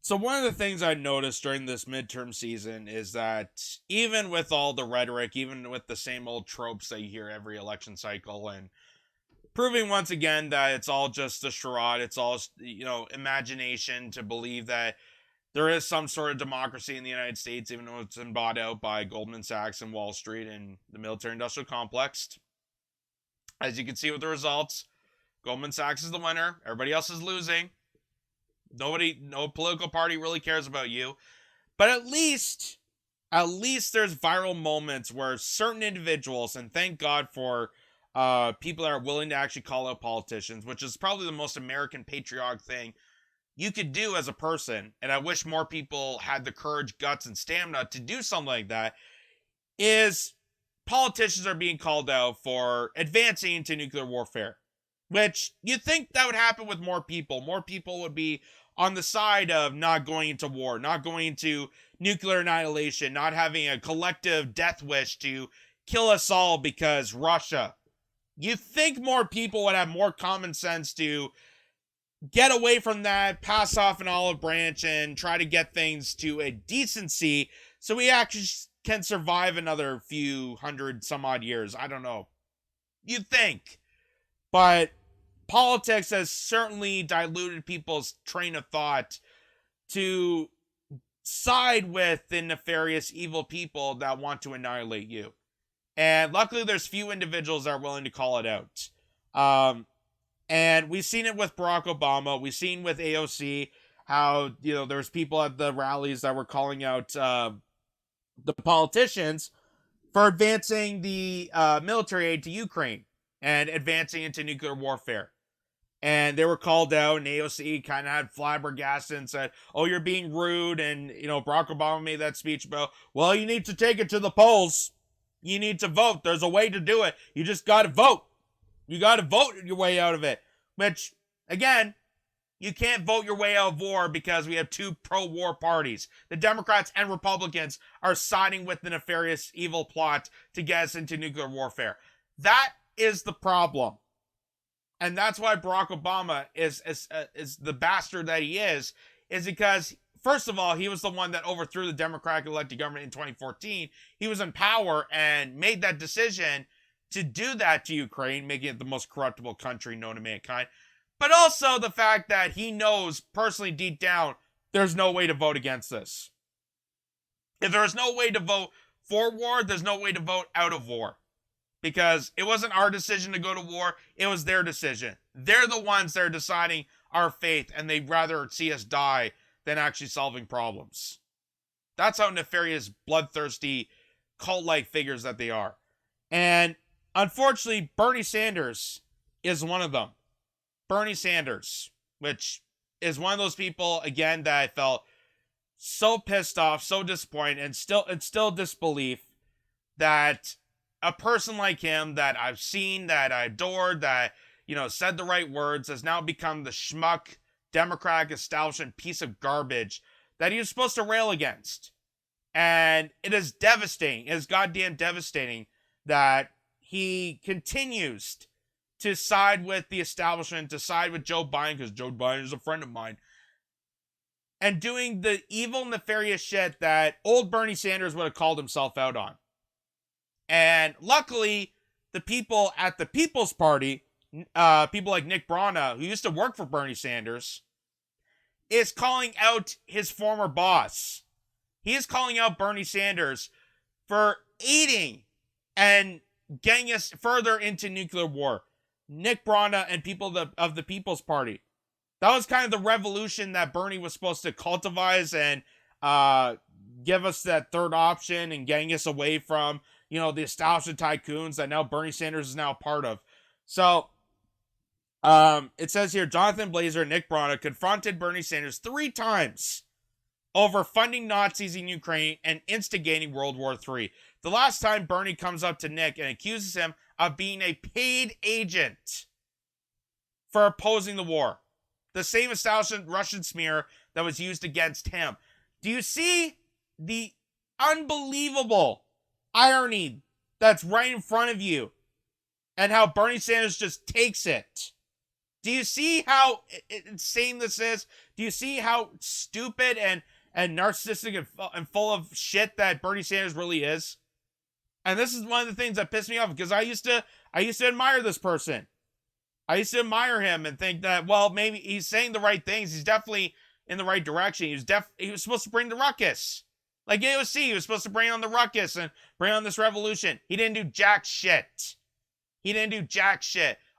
So one of the things I noticed during this midterm season is that even with all the rhetoric, even with the same old tropes that you hear every election cycle, and proving once again that it's all just a charade, it's all imagination to believe that there is some sort of democracy in the United States, even though it's been bought out by Goldman Sachs and Wall Street and the military-industrial complex. As you can see with the results, Goldman Sachs is the winner. Everybody else is losing. No political party really cares about you. But at least there's viral moments where certain individuals, and thank God for people that are willing to actually call out politicians, which is probably the most American patriotic thing you could do as a person. And I wish more people had the courage, guts, and stamina to do something like that. Is politicians are being called out for advancing into nuclear warfare, which you'd think that would happen with more people. More people would be on the side of not going into war, not going into nuclear annihilation, not having a collective death wish to kill us all because Russia. You think more people would have more common sense to get away from that, pass off an olive branch, and try to get things to a decency so we actually can survive another few hundred some odd years. I don't know. You'd think. But politics has certainly diluted people's train of thought to side with the nefarious evil people that want to annihilate you. And luckily there's few individuals that are willing to call it out. And we've seen it with Barack Obama. We've seen with AOC how, there's people at the rallies that were calling out the politicians for advancing the military aid to Ukraine and advancing into nuclear warfare. And they were called out, and AOC kind of had flabbergasted and said, oh, you're being rude. And, Barack Obama made that speech about, well, you need to take it to the polls. You need to vote. There's a way to do it. You just got to vote. You got to vote your way out of it. Which, again, you can't vote your way out of war because we have two pro-war parties. The Democrats and Republicans are siding with the nefarious evil plot to get us into nuclear warfare. That is the problem. And that's why Barack Obama is the bastard that he is because, first of all, he was the one that overthrew the Democratic elected government in 2014. He was in power and made that decision to do that to Ukraine, making it the most corruptible country known to mankind. But also the fact that he knows personally deep down there's no way to vote against this. If there is no way to vote for war, there's no way to vote out of war. Because it wasn't our decision to go to war, it was their decision. They're the ones that are deciding our fate, and they'd rather see us die than actually solving problems. That's how nefarious, bloodthirsty, cult-like figures that they are. And unfortunately, Bernie Sanders is one of them. Bernie Sanders, which is one of those people, again, that I felt so pissed off, so disappointed, and still disbelief that a person like him that I've seen, that I adored, that, said the right words, has now become the schmuck, Democratic establishment piece of garbage that he was supposed to rail against. And it is devastating. It is goddamn devastating that he continues to side with the establishment, to side with Joe Biden, because Joe Biden is a friend of mine, and doing the evil, nefarious shit that old Bernie Sanders would have called himself out on. And luckily, the people at the People's Party, people like Nick Brana, who used to work for Bernie Sanders, is calling out his former boss. He is calling out Bernie Sanders for aiding and getting us further into nuclear war. Nick Brana and people of the People's Party. That was kind of the revolution that Bernie was supposed to cultivate and give us that third option and getting us away from, the establishment tycoons that now Bernie Sanders is now a part of. So, it says here, Jonathan Blazer and Nick Brana confronted Bernie Sanders 3 times over funding Nazis in Ukraine and instigating World War III. The last time Bernie comes up to Nick and accuses him of being a paid agent for opposing the war. The same establishment Russian smear that was used against him. Do you see the unbelievable irony that's right in front of you, and how Bernie Sanders just takes it. Do you see how insane this is? Do you see how stupid and narcissistic and full of shit that Bernie Sanders really is? And this is one of the things that pissed me off, because I used to admire this person. I used to admire him and think that, well, maybe he's saying the right things. He's definitely in the right direction. He was supposed to bring the ruckus. Like AOC, he was supposed to bring on the ruckus and bring on this revolution. He didn't do jack shit.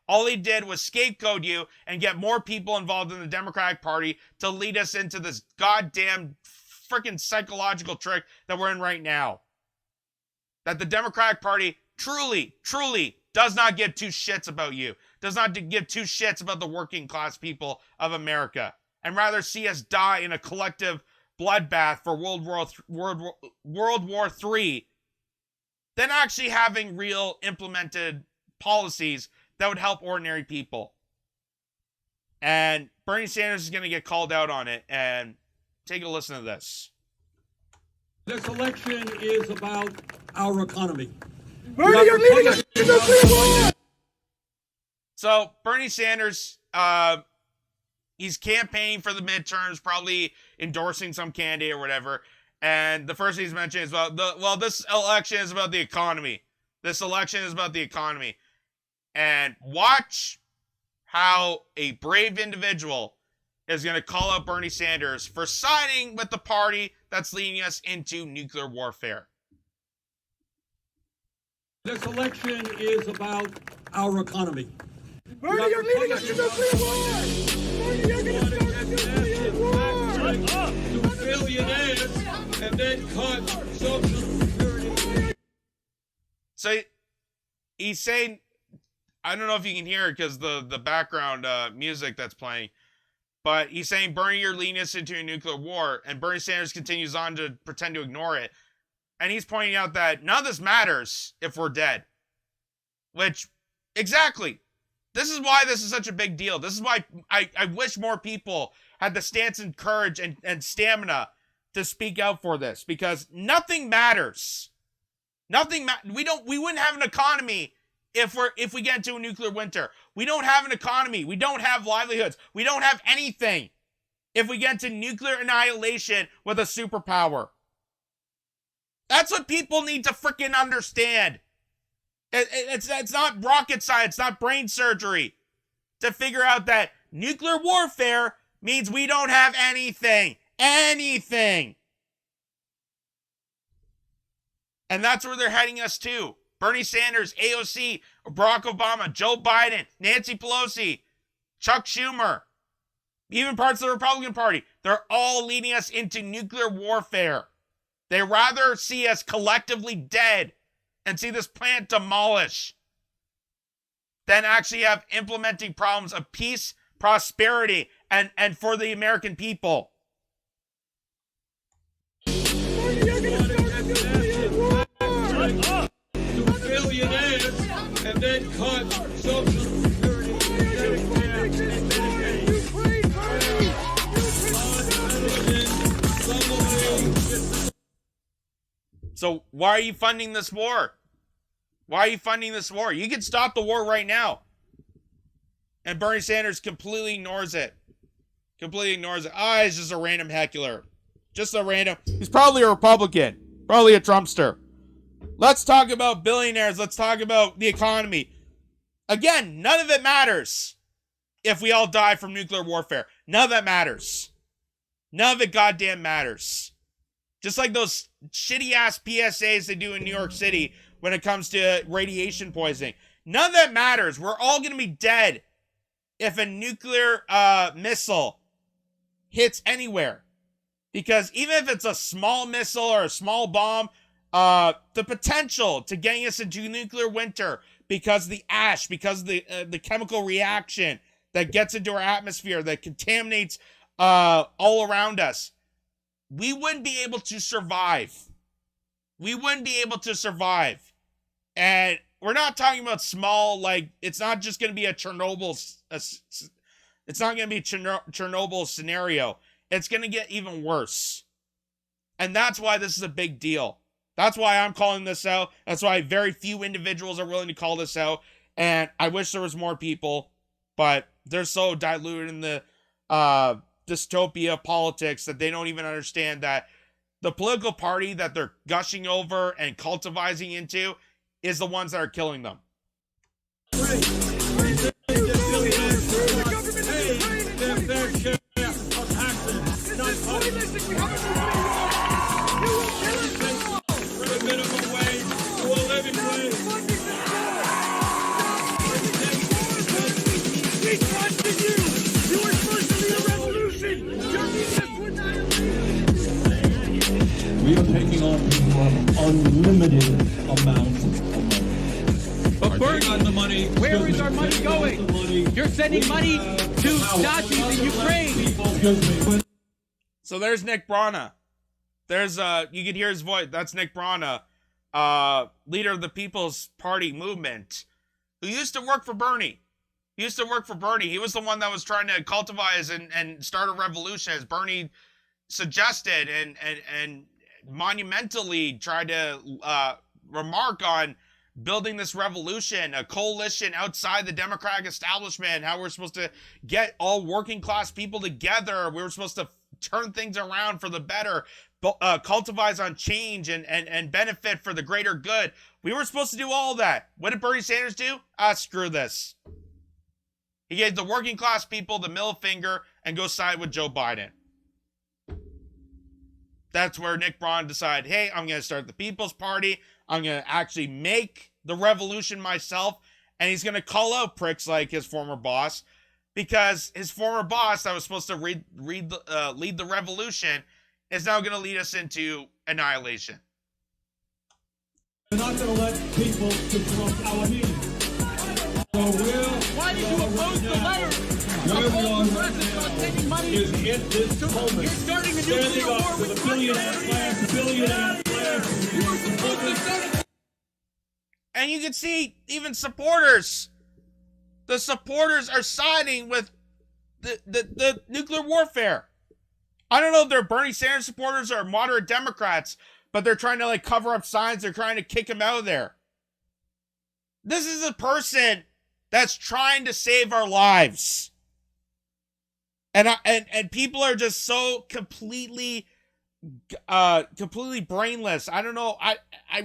All he did was scapegoat you and get more people involved in the Democratic Party to lead us into this goddamn freaking psychological trick that we're in right now. That the Democratic Party truly does not give two shits about you. Does not give two shits about the working class people of America. And rather see us die in a collective bloodbath for World War III than actually having real implemented policies that would help ordinary people. And Bernie Sanders is going to get called out on it. And take a listen to this. This election is about our economy. Bernie, you're leading us to nuclear war! So, Bernie Sanders, he's campaigning for the midterms, probably endorsing some candidate or whatever. And the first thing he's mentioned is this election is about the economy. And watch how a brave individual is going to call out Bernie Sanders for siding with the party that's leading us into nuclear warfare. This election is about our economy. Bernie, you're leading us to nuclear war! Bernie, you're going to start a nuclear war! To billionaires and then cut Social Security. So he's saying, I don't know if you can hear it because the background music that's playing, but he's saying, Bernie, you're leading us into a nuclear war, and Bernie Sanders continues on to pretend to ignore it. And he's pointing out that none of this matters if we're dead. Which, exactly. This is why this is such a big deal. This is why I wish more people had the stance and courage and stamina to speak out for this. Because nothing matters. We wouldn't have an economy if we get into a nuclear winter. We don't have an economy. We don't have livelihoods. We don't have anything if we get into nuclear annihilation with a superpower. That's what people need to freaking understand. It's not rocket science, not brain surgery to figure out that nuclear warfare means we don't have anything. Anything. And that's where they're heading us to. Bernie Sanders, AOC, Barack Obama, Joe Biden, Nancy Pelosi, Chuck Schumer, even parts of the Republican Party. They're all leading us into nuclear warfare. They rather see us collectively dead and see this planet demolish than actually have implementing problems of peace, prosperity, and for the American people. To billionaires and then cut Social Security. So why are you funding this war? Why are you funding this war? You can stop the war right now. And Bernie Sanders completely ignores it. He's just a random heckler. He's probably a Republican. Probably a Trumpster. Let's talk about billionaires. Let's talk about the economy. Again, none of it matters if we all die from nuclear warfare. None of that matters. None of it goddamn matters. Just like those shitty-ass PSAs they do in New York City when it comes to radiation poisoning. None of that matters. We're all going to be dead if a nuclear missile hits anywhere. Because even if it's a small missile or a small bomb, the potential to getting us into nuclear winter because of the ash, because of the chemical reaction that gets into our atmosphere, that contaminates all around us, we wouldn't be able to survive. And we're not talking about small, like, it's not just going to be a Chernobyl scenario. It's going to get even worse. And that's why this is a big deal. That's why I'm calling this out. That's why very few individuals are willing to call this out. And I wish there was more people, but they're so diluted in the dystopia politics that they don't even understand that the political party that they're gushing over and cultivizing into is the ones that are killing them. We are taking on people of unlimited amounts of money. But Bernie, on the money. where is our money going? You're sending money to Nazis in Ukraine. So there's Nick Brana. There's you can hear his voice. That's Nick Brana, leader of the People's Party movement, who used to work for Bernie. He used to work for Bernie. He was the one that was trying to cultivize and start a revolution, as Bernie suggested and monumentally tried to remark on building this revolution, a coalition outside the Democratic establishment, how we're supposed to get all working class people together. We were supposed to turn things around for the better, cultivize on change and benefit for the greater good. We were supposed to do all that. What did Bernie Sanders do? Screw this. He gave the working class people the middle finger and go side with Joe Biden. That's where Nick Braun decided, hey, I'm going to start the People's Party. I'm going to actually make the revolution myself. And he's going to call out pricks like his former boss, because his former boss that was supposed to lead the revolution is now going to lead us into annihilation. We're not going to let people disrupt our meetings. So Why did you oppose the letter? Oppose the president on sending money? is in this moment You're starting a standing nuclear up war to the with billionaire class. You were supposed to send it. And you can see even supporters. The supporters are siding with the nuclear warfare. I don't know if they're Bernie Sanders supporters or moderate Democrats, but they're trying to like cover up signs. They're trying to kick him out of there. This is a person that's trying to save our lives. And people are just so completely brainless. I don't know. I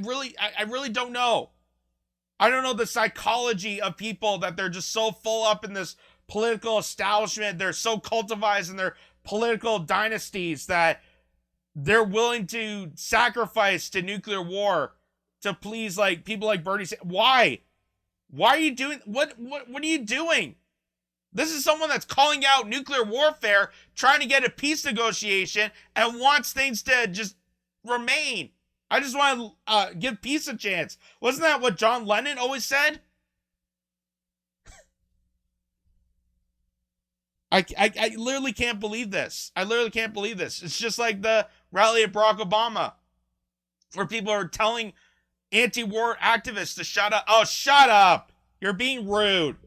really don't know. I don't know the psychology of people that they're just so full up in this political establishment. They're so cultivized in their political dynasties that they're willing to sacrifice to nuclear war to please like people like Bernie. Why? Why are you doing what are you doing? This is someone that's calling out nuclear warfare, trying to get a peace negotiation, and wants things to just remain. I just want to give peace a chance. Wasn't that what John Lennon always said? I literally can't believe this. I literally can't believe this. It's just like the rally of Barack Obama, where people are telling anti-war activists to shut up. Oh, shut up. You're being rude.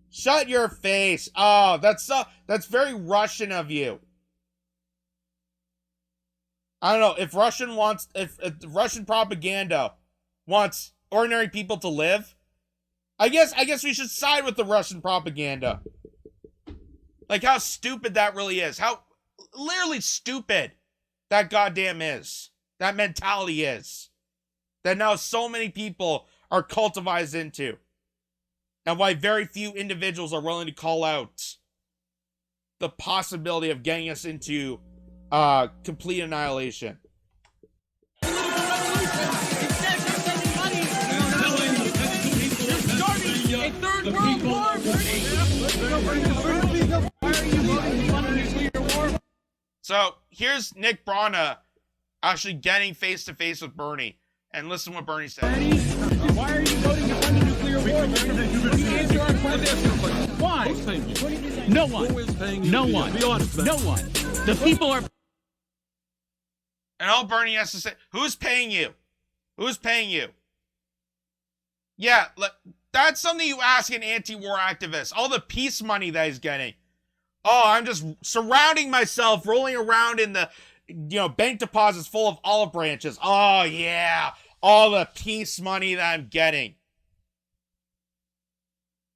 Shut your face. Oh, that's very Russian of you. I don't know if Russian propaganda wants ordinary people to live. I guess we should side with the Russian propaganda. Like how stupid that really is. How literally stupid that goddamn is. That mentality is. That now so many people are cultivized into. And why very few individuals are willing to call out the possibility of getting us into complete annihilation. So here's Nick Brana actually getting face to face with Bernie, and listen to what Bernie said. Why are you voting to fund a nuclear war? Answer our question. Why? No one. No one. No one. The people are. And all Bernie has to say, who's paying you? Who's paying you? Yeah, that's something you ask an anti-war activist. All the peace money that he's getting. Oh, I'm just surrounding myself, rolling around in the bank deposits full of olive branches. Oh, yeah. All the peace money that I'm getting.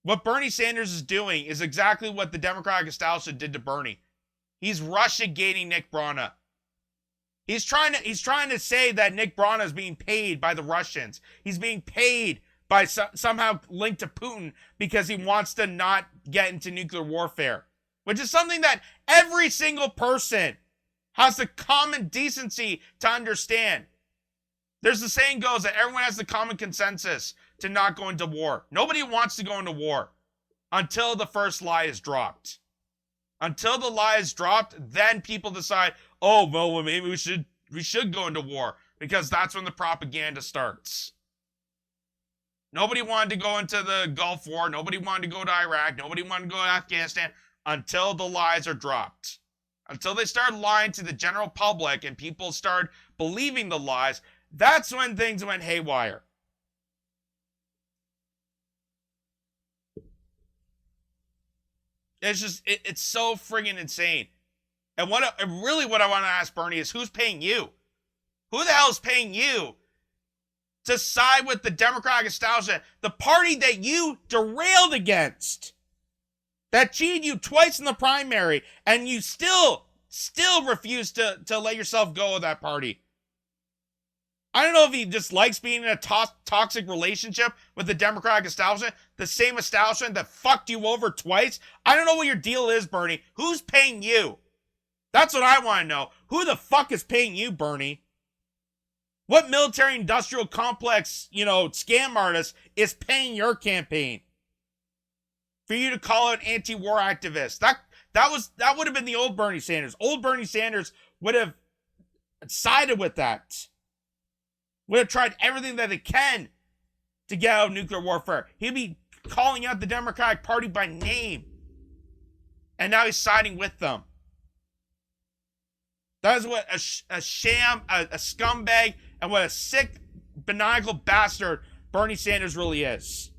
What Bernie Sanders is doing is exactly what the Democratic establishment did to Bernie. He's Russiagating Nick Brana. He's trying to say that Nick Brana is being paid by the Russians. He's being paid by somehow linked to Putin because he wants to not get into nuclear warfare, which is something that every single person has the common decency to understand. There's the saying goes that everyone has the common consensus to not go into war. Nobody wants to go into war until the first lie is dropped. Until the lie is dropped, then people decide, oh, well, maybe we should go into war, because that's when the propaganda starts. Nobody wanted to go into the Gulf War. Nobody wanted to go to Iraq. Nobody wanted to go to Afghanistan until the lies are dropped. Until they start lying to the general public and people start believing the lies, that's when things went haywire. It's just, it's so friggin' insane. And what I want to ask Bernie is, who's paying you? Who the hell is paying you to side with the Democratic establishment, the party that you derailed against, that cheated you twice in the primary, and you still refuse to let yourself go of that party? I don't know if he just likes being in a toxic relationship with the Democratic establishment, the same establishment that fucked you over twice. I don't know what your deal is, Bernie. Who's paying you? That's what I want to know. Who the fuck is paying you, Bernie? What military-industrial complex, scam artist is paying your campaign for you to call out anti-war activists? That would have been the old Bernie Sanders. Old Bernie Sanders would have sided with that. Would have tried everything that it can to get out of nuclear warfare. He'd be calling out the Democratic Party by name. And now he's siding with them. That is what a sham, a scumbag, and what a sick, maniacal bastard Bernie Sanders really is.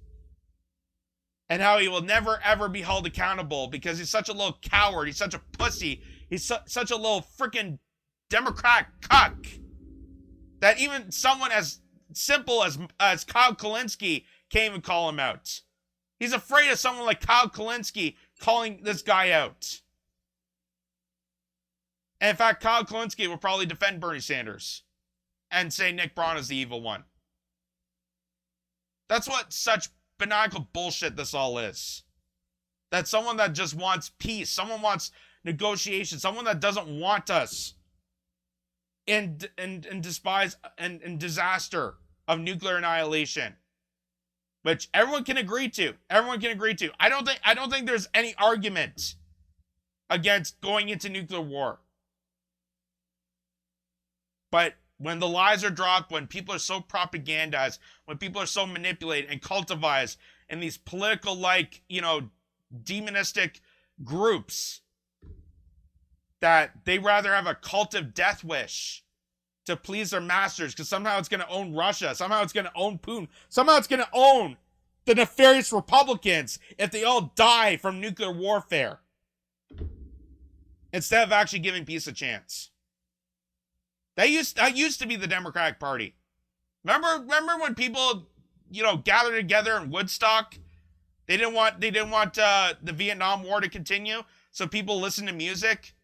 And how he will never, ever be held accountable because he's such a little coward. He's such a pussy. He's such a little freaking Democratic cuck that even someone as simple as Kyle Kulinski can't even call him out. He's afraid of someone like Kyle Kulinski calling this guy out. And in fact, Kyle Kulinski will probably defend Bernie Sanders and say Nick Brana is the evil one. That's what such maniacal bullshit this all is. That someone that just wants peace, someone wants negotiation, someone that doesn't want us in despise and disaster of nuclear annihilation, which everyone can agree to. Everyone can agree to. I don't think there's any argument against going into nuclear war. But when the lies are dropped, when people are so propagandized, when people are so manipulated and cultivized in these political, demonistic groups, that they rather have a cult of death wish to please their masters because somehow it's going to own Russia, somehow it's going to own Putin, somehow it's going to own the nefarious Republicans if they all die from nuclear warfare, instead of actually giving peace a chance. That used to be the Democratic Party. Remember when people, gathered together in Woodstock? They didn't want the Vietnam War to continue, so people listened to music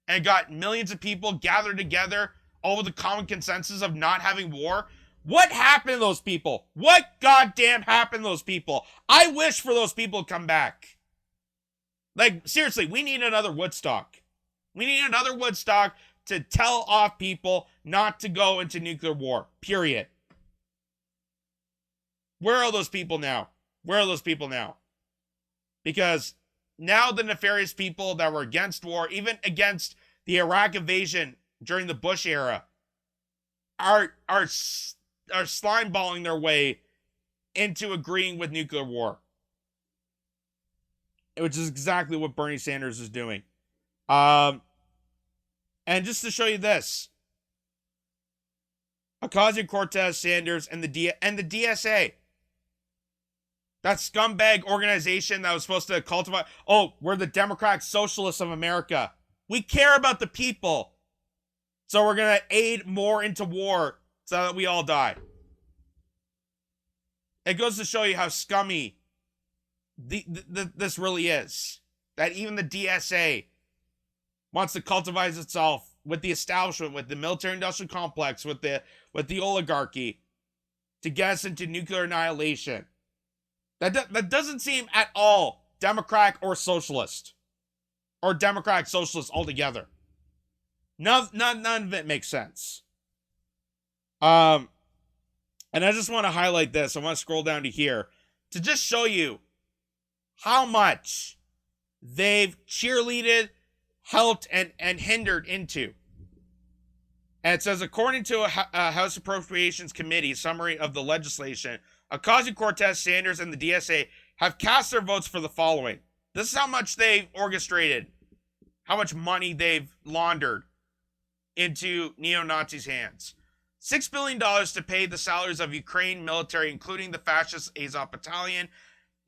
and got millions of people gathered together over the common consensus of not having war. What happened to those people? What goddamn happened to those people? I wish for those people to come back. Seriously, we need another Woodstock. We need another Woodstock to tell off people not to go into nuclear war. Period. Where are those people now? Where are those people now? Because now the nefarious people that were against war, even against the Iraq invasion during the Bush era, are slimeballing their way into agreeing with nuclear war, which is exactly what Bernie Sanders is doing. And just to show you this, Ocasio-Cortez, Sanders, and the DSA, that scumbag organization that was supposed to cultivate, we're the Democratic Socialists of America. We care about the people. So we're going to aid more into war so that we all die. It goes to show you how scummy this really is. That even the DSA wants to cultivate itself with the establishment, with the military-industrial complex, with the oligarchy, to get us into nuclear annihilation. That doesn't seem at all democratic or socialist. Or democratic socialist altogether. None of it makes sense. And I just want to highlight this. I want to scroll down to here to just show you how much they've cheerleaded, helped, and hindered into. And it says, according to a House Appropriations Committee summary of the legislation, Ocasio-Cortez, Sanders, and the DSA have cast their votes for the following. This is how much they've orchestrated, how much money they've laundered into neo-Nazis' hands. $6 billion to pay the salaries of Ukraine military, including the fascist Azov Battalion.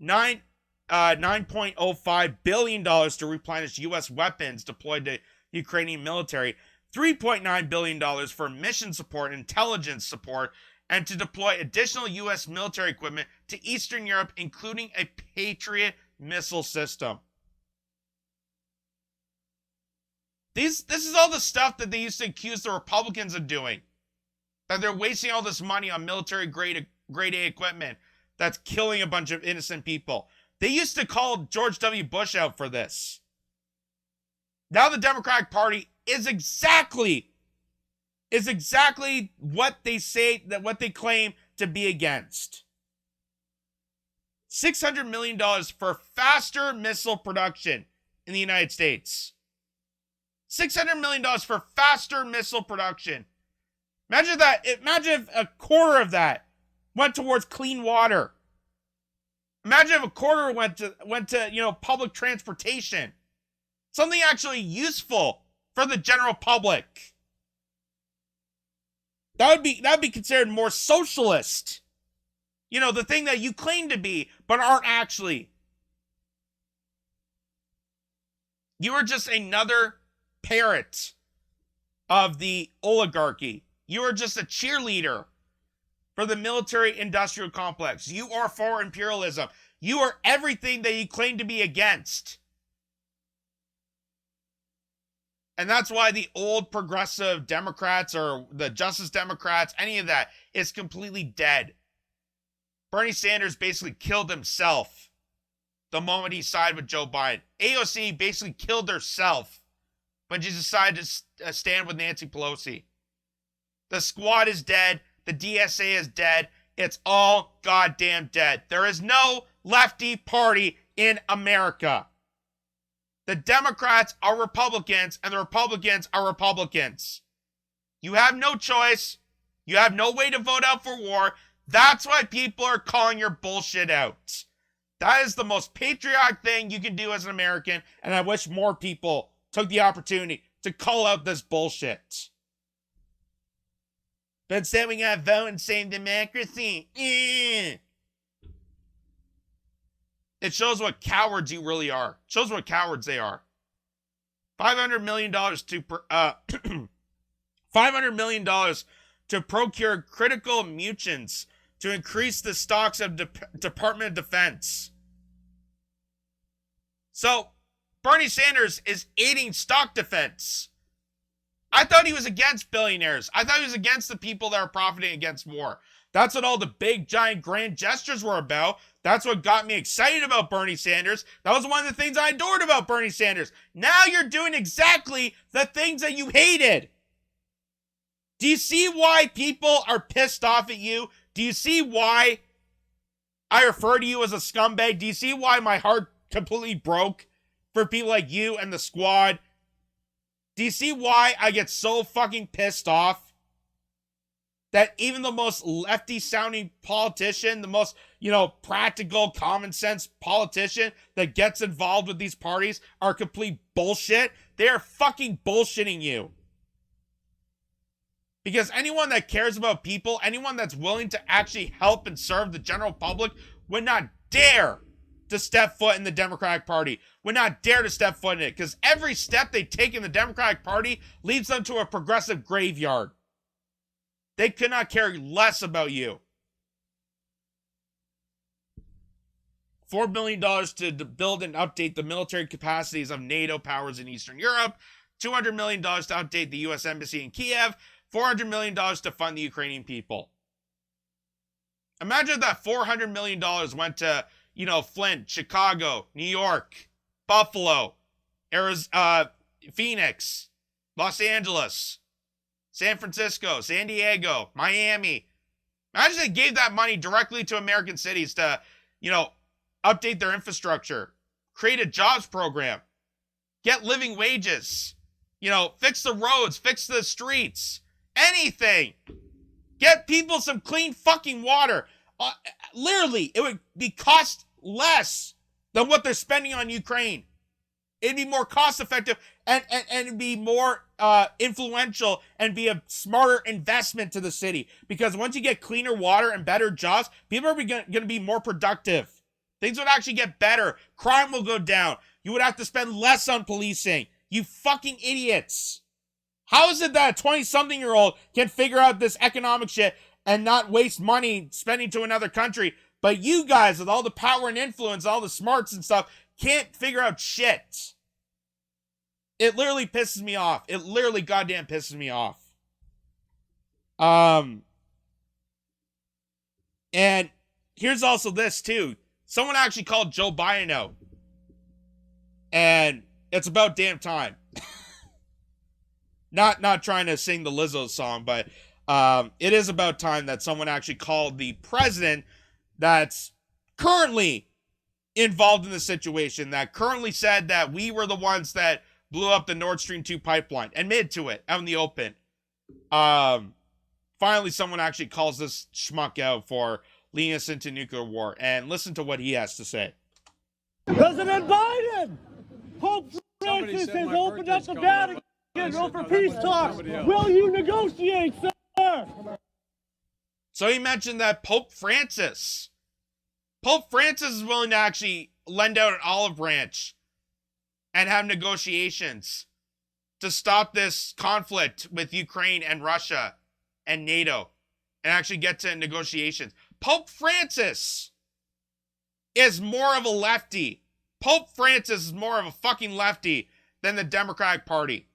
$9.05 billion to replenish U.S. weapons deployed to Ukrainian military. $3.9 billion for mission support, intelligence support, and to deploy additional U.S. military equipment to Eastern Europe, including a Patriot missile system. This is all the stuff that they used to accuse the Republicans of doing. That they're wasting all this money on military grade A equipment that's killing a bunch of innocent people. They used to call George W. Bush out for this. Now the Democratic Party is exactly what they say, that what they claim to be against. $600 million for faster missile production in the United States. $600 million for faster missile production. Imagine that. Imagine if a quarter of that went towards clean water. Imagine if a quarter went to public transportation. Something actually useful for the general public. That would be considered more socialist. The thing that you claim to be, but aren't actually. You are just another parrot of the oligarchy. You are just a cheerleader for the military-industrial complex. You are for imperialism. You are everything that you claim to be against. And that's why the old progressive Democrats or the Justice Democrats, any of that, is completely dead. Bernie Sanders basically killed himself the moment he sided with Joe Biden. AOC basically killed herself when she decided to stand with Nancy Pelosi. The squad is dead. The DSA is dead. It's all goddamn dead. There is no lefty party in America. The Democrats are Republicans, and the Republicans are Republicans. You have no choice. You have no way to vote out for war. That's why people are calling your bullshit out. That is the most patriotic thing you can do as an American, and I wish more people took the opportunity to call out this bullshit. But instead we gotta vote and save democracy. It shows what cowards you really are. It shows what cowards they are. $500 million to $500 million to procure critical munitions to increase the stocks of Department of Defense. So Bernie Sanders is aiding stock defense. I thought he was against billionaires. I thought he was against the people that are profiting against war. That's what all the big, giant, grand gestures were about. That's what got me excited about Bernie Sanders. That was one of the things I adored about Bernie Sanders. Now you're doing exactly the things that you hated. Do you see why people are pissed off at you? Do you see why I refer to you as a scumbag? Do you see why my heart completely broke for people like you and the squad? Do you see why I get so fucking pissed off that even the most lefty sounding politician, the most, practical, common sense politician that gets involved with these parties are complete bullshit? They are fucking bullshitting you. Because anyone that cares about people, anyone that's willing to actually help and serve the general public would not dare to step foot in the Democratic Party, would not dare to step foot in it, because every step they take in the Democratic Party leads them to a progressive graveyard. They could not care less about you. $4 billion to build and update the military capacities of NATO powers in Eastern Europe, $200 million to update the U.S. Embassy in Kiev, $400 million to fund the Ukrainian people. Imagine if that $400 million went to, Flint, Chicago, New York, Buffalo, Arizona, Phoenix, Los Angeles, San Francisco, San Diego, Miami. Imagine they gave that money directly to American cities to, update their infrastructure, create a jobs program, get living wages, fix the roads, fix the streets, anything. Get people some clean fucking water. Literally, it would be cost less than what they're spending on Ukraine. It'd be more cost effective and it'd be more influential and be a smarter investment to the city. Because once you get cleaner water and better jobs, people are going to be more productive. Things would actually get better. Crime will go down. You would have to spend less on policing. You fucking idiots. How is it that a 20-something-year-old can figure out this economic shit and not waste money spending to another country, but you guys with all the power and influence, all the smarts and stuff, can't figure out shit? It literally pisses me off. It literally goddamn pisses me off. And here's also this, too. Someone actually called Joe Biden out. And it's about damn time. Not trying to sing the Lizzo song, but it is about time that someone actually called the president that's currently involved in the situation, that currently said that we were the ones that blew up the Nord Stream 2 pipeline, admitted to it out in the open. Finally, someone actually calls this schmuck out for leading us into nuclear war, and listen to what he has to say. President Biden! Pope Francis has opened up the Vatican for peace talks. Will you negotiate, sir? So he mentioned that Pope Francis is willing to actually lend out an olive branch and have negotiations to stop this conflict with Ukraine and Russia and NATO and actually get to negotiations. Pope Francis is more of a lefty. Pope Francis is more of a fucking lefty than the Democratic Party.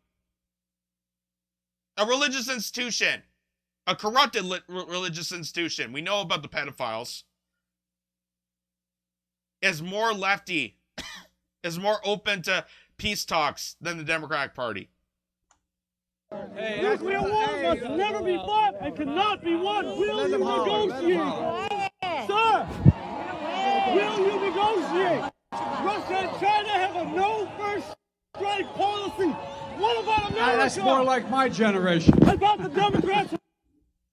A religious institution. A corrupted religious institution. We know about the pedophiles. Is more lefty. Is more open to peace talks than the Democratic Party. Nuclear war must never be fought and cannot be won. Will you negotiate? Sir, will you negotiate? Russia and China have a no first strike policy. What about America? That's more like my generation. About the Democrats?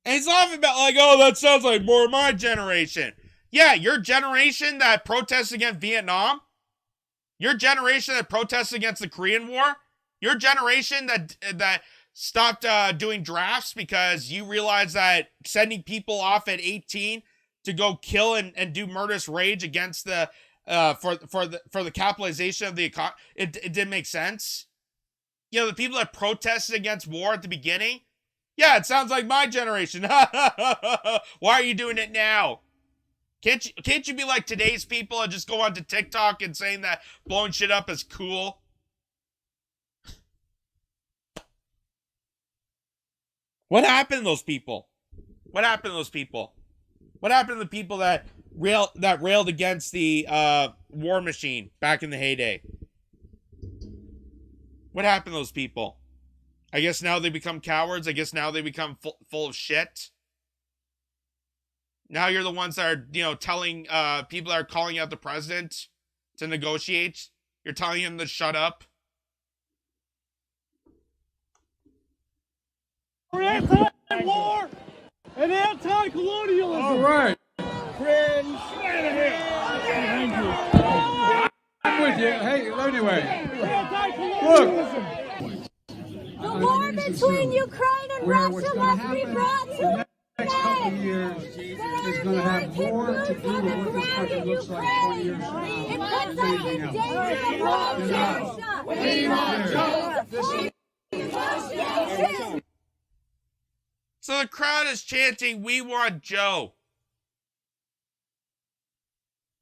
And he's laughing about like, oh, that sounds like more my generation. Yeah, your generation that protests against Vietnam. Your generation that protests against the Korean War. Your generation that stopped doing drafts because you realized that sending people off at 18 to go kill and do murderous rage against the for the capitalization of the economy, it didn't make sense. The people that protested against war at the beginning, yeah, it sounds like my generation. Why are you doing it now? Can't you be like today's people and just go onto TikTok and saying that blowing shit up is cool? What happened to those people? What happened to those people? What happened to the people that railed against the war machine back in the heyday? What happened to those people? I guess now they become cowards. I guess now they become full of shit. Now you're the ones that are, telling people that are calling out the president to negotiate. You're telling him to shut up. We're anti-war and anti-colonialism. All right. Friends. I'm with you. Hey, anyway. Anti-colonialism. The war between Ukraine and Russia must be brought to an couple of years is going to have more to do with what this country looks like 20 years from now than anything else. So the crowd is chanting, "We want Joe."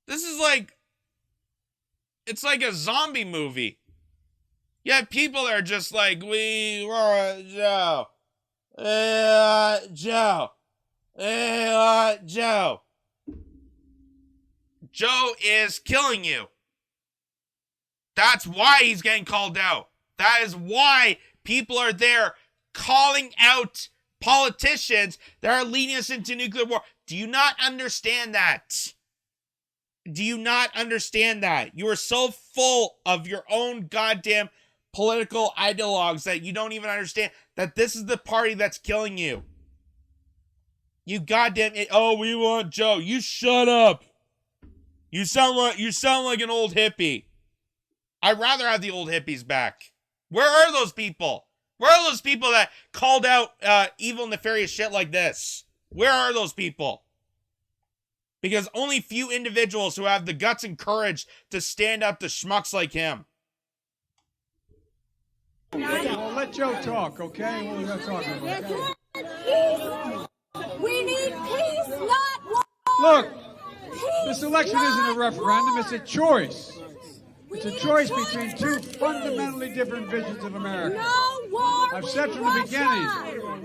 This is like, it's like a zombie movie. You have people that are just like, "We want Joe. Joe. Joe." Joe is killing you. That's why he's getting called out. That is why people are there calling out politicians that are leading us into nuclear war. Do you not understand that? Do you not understand that? You are so full of your own goddamn political ideologues that you don't even understand that this is the party that's killing you. You goddamn it. "Oh, we want Joe." You shut up. You sound like an old hippie. I'd rather have the old hippies back. Where are those people? Where are those people that called out evil, nefarious shit like this? Where are those people? Because only few individuals who have the guts and courage to stand up to schmucks like him. Well, let Joe talk, okay? What was I talking about? We need peace, not war. Look, this election isn't a referendum, it's a choice. It's a choice between two fundamentally different visions of America. No war. I've said from the beginning. No, we don't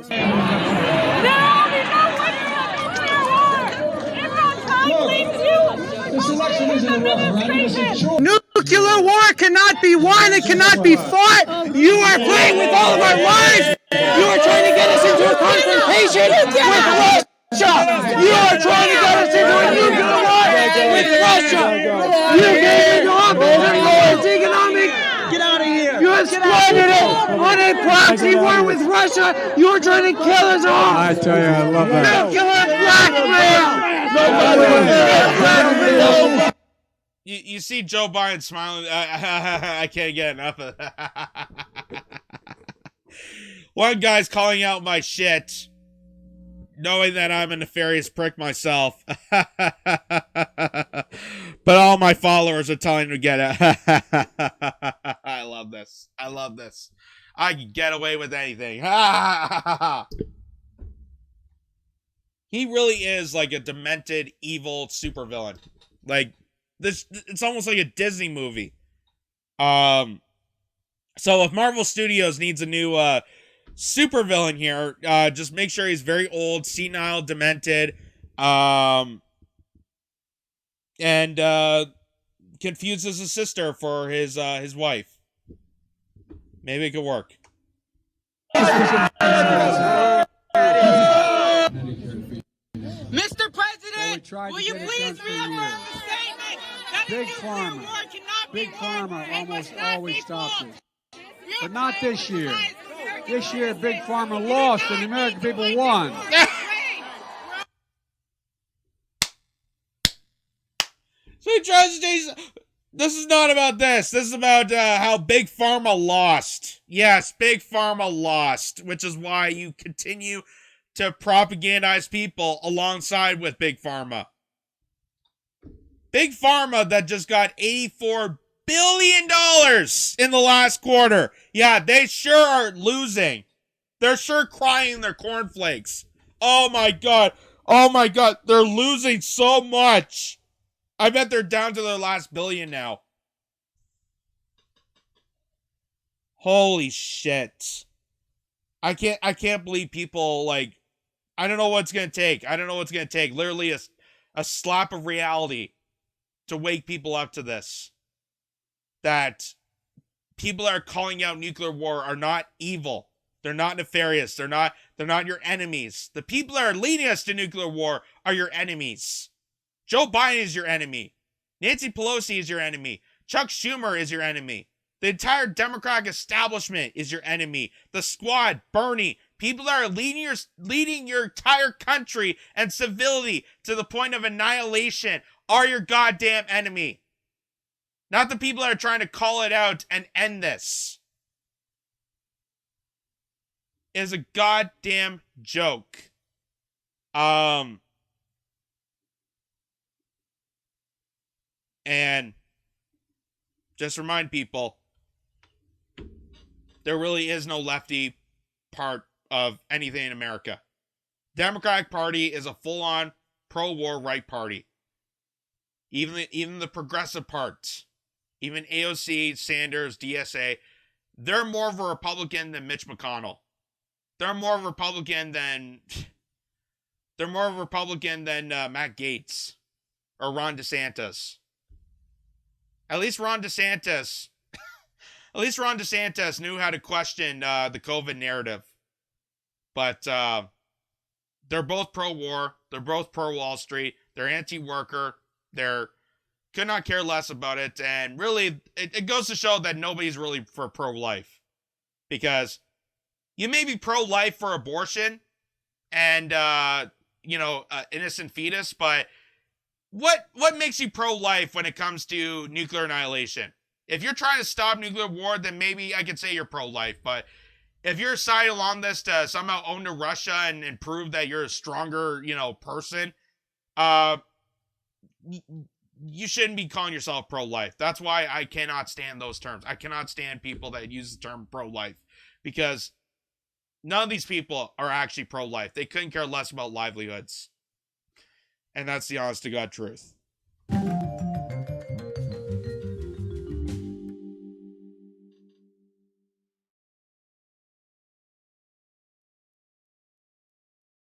want to have nuclear war. It's our time to This election isn't a referendum, it's a choice. Nuclear war cannot be won. It cannot be fought. You are playing with all of our lives. You are trying to get us into a confrontation with Russia. You are trying to get us into a nuclear war with Russia. You came into office and it's economic. Get out of here. You have squandered it on a proxy war with Russia. You are trying to kill us all. I tell you, I love that. Nuclear blackmail. You see Joe Biden smiling. I can't get enough of that. One guy's calling out my shit, knowing that I'm a nefarious prick myself. But all my followers are telling him to get it. I love this. I love this. I can get away with anything. He really is like a demented, evil supervillain. Like, this, it's almost like a Disney movie. So if Marvel Studios needs a new supervillain here, just make sure he's very old, senile, demented, and confuses his sister for his wife. Maybe it could work. Mr. President, will you please reaffirm the statement that Big Pharma. Big Pharma almost always stops it. But not this year. This year, Big Pharma lost and the American people won. So he tries to say, this is not about this. This is about how Big Pharma lost. Yes, Big Pharma lost, which is why you continue to propagandize people alongside with Big Pharma. Big Pharma that just got $84 billion in the last quarter. Yeah, they sure are losing. They're sure crying their cornflakes. Oh my God. Oh my God. They're losing so much. I bet they're down to their last billion now. Holy shit. I can't believe people, like, I don't know what's going to take. I don't know what's going to take. Literally a slap of reality to wake people up to this. That people that are calling out nuclear war are not evil. They're not nefarious. They're not your enemies. The people that are leading us to nuclear war are your enemies. Joe Biden is your enemy. Nancy Pelosi is your enemy. Chuck Schumer is your enemy. The entire Democratic establishment is your enemy. The Squad, Bernie, people that are leading your entire country and civility to the point of annihilation are your goddamn enemy. Not the people that are trying to call it out and end this. It is a goddamn joke. And just remind people, there really is no lefty part of anything in America. Democratic Party is a full-on pro-war right party. Even the progressive parts, even AOC, Sanders, DSA, they're more of a Republican than Mitch McConnell. They're more of a Republican than Matt Gaetz or Ron DeSantis. At least Ron DeSantis knew how to question the COVID narrative. But they're both pro-war. They're both pro-Wall Street. They're anti-worker. They're could not care less about it. And really, it goes to show that nobody's really for pro-life. Because you may be pro-life for abortion and, innocent fetus, but what makes you pro-life when it comes to nuclear annihilation? If you're trying to stop nuclear war, then maybe I could say you're pro-life. But if you're siding along this to somehow own to Russia and prove that you're a stronger, person, you shouldn't be calling yourself pro-life. That's why I cannot stand those terms. I cannot stand people that use the term pro-life, because none of these people are actually pro-life. They couldn't care less about livelihoods. And that's the honest to God truth.